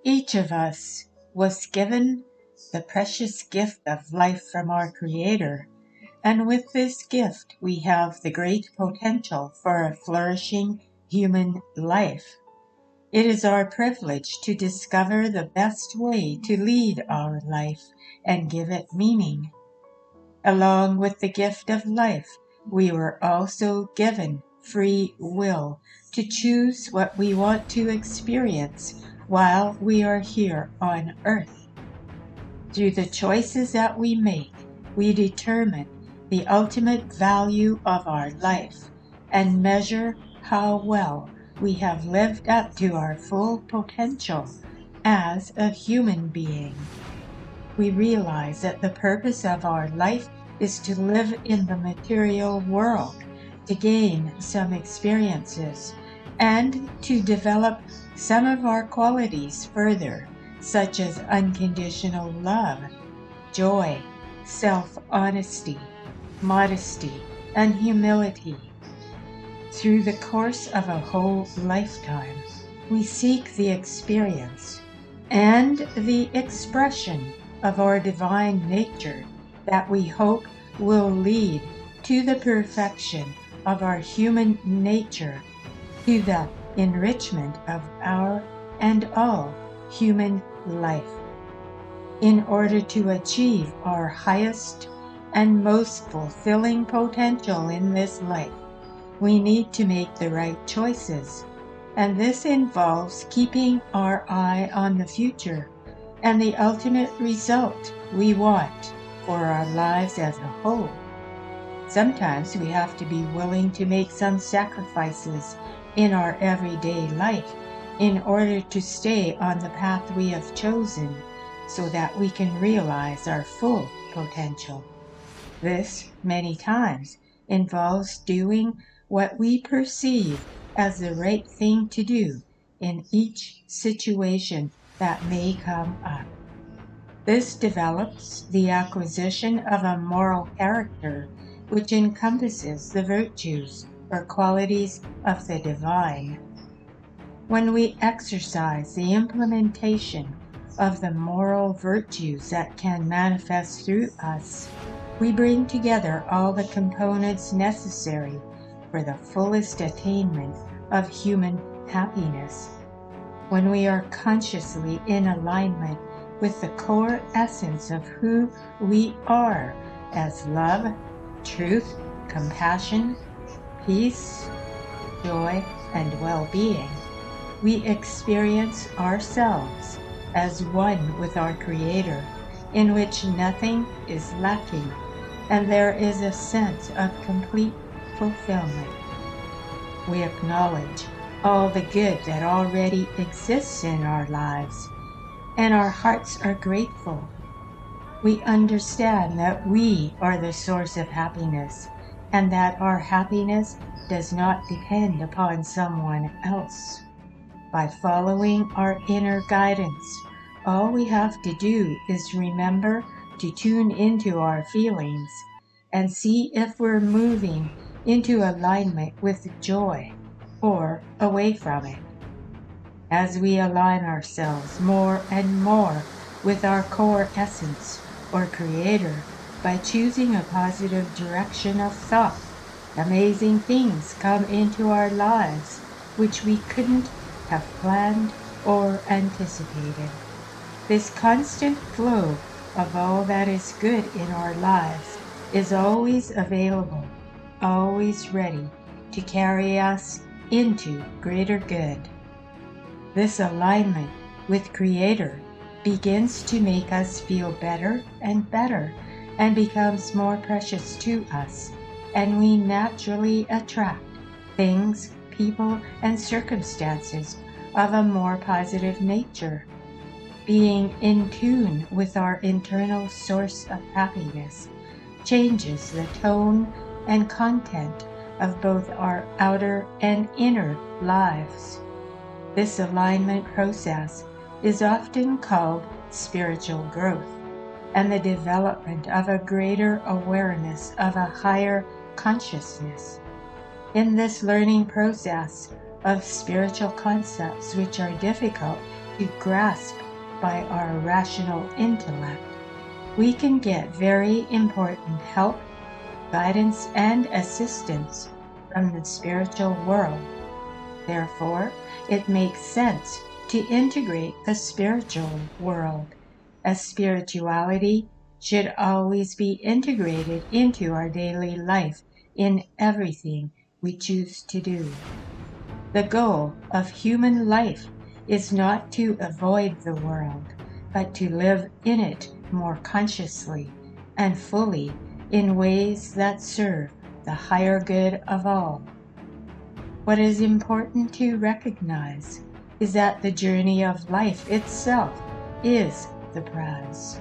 Each of us was given the precious gift of life from our Creator, and with this gift we have the great potential for a flourishing human life. It is our privilege to discover the best way to lead our life and give it meaning. Along with the gift of life, we were also given free will to choose what we want to experience while we are here on earth. Through the choices that we make, we determine the ultimate value of our life and measure how well we have lived up to our full potential as a human being. We realize that the purpose of our life is to live in the material world, to gain some experiences, and to develop some of our qualities further, such as unconditional love, joy, self-honesty, modesty, and humility. Through the course of a whole lifetime, we seek the experience and the expression of our divine nature that we hope will lead to the perfection of our human nature, to the enrichment of our and all human life. In order to achieve our highest and most fulfilling potential in this life, we need to make the right choices, and this involves keeping our eye on the future and the ultimate result we want for our lives as a whole. Sometimes we have to be willing to make some sacrifices in our everyday life in order to stay on the path we have chosen so that we can realize our full potential. This, many times, involves doing what we perceive as the right thing to do in each situation that may come up. This develops the acquisition of a moral character which encompasses the virtues or qualities of the divine. When we exercise the implementation of the moral virtues that can manifest through us, we bring together all the components necessary for the fullest attainment of human happiness. When we are consciously in alignment with the core essence of who we are as love, truth, compassion, peace, joy, and well-being, we experience ourselves as one with our Creator, in which nothing is lacking, and there is a sense of complete fulfillment. We acknowledge all the good that already exists in our lives, and our hearts are grateful. We understand that we are the source of happiness, and that our happiness does not depend upon someone else. By following our inner guidance, all we have to do is remember to tune into our feelings and see if we're moving into alignment with joy or away from it. As we align ourselves more and more with our core essence or Creator by choosing a positive direction of thought, amazing things come into our lives which we couldn't have planned or anticipated. This constant flow of all that is good in our lives is always available, always ready to carry us into greater good. This alignment with Creator begins to make us feel better and better and becomes more precious to us, and we naturally attract things, people, and circumstances of a more positive nature. Being in tune with our internal source of happiness changes the tone and content of both our outer and inner lives. This alignment process is often called spiritual growth and the development of a greater awareness of a higher consciousness. In this learning process of spiritual concepts which are difficult to grasp by our rational intellect, we can get very important help, guidance, and assistance from the spiritual world. Therefore, it makes sense to integrate the spiritual world, as spirituality should always be integrated into our daily life in everything we choose to do. The goal of human life is not to avoid the world, but to live in it more consciously and fully in ways that serve the higher good of all. What is important to recognize is that the journey of life itself is the prize.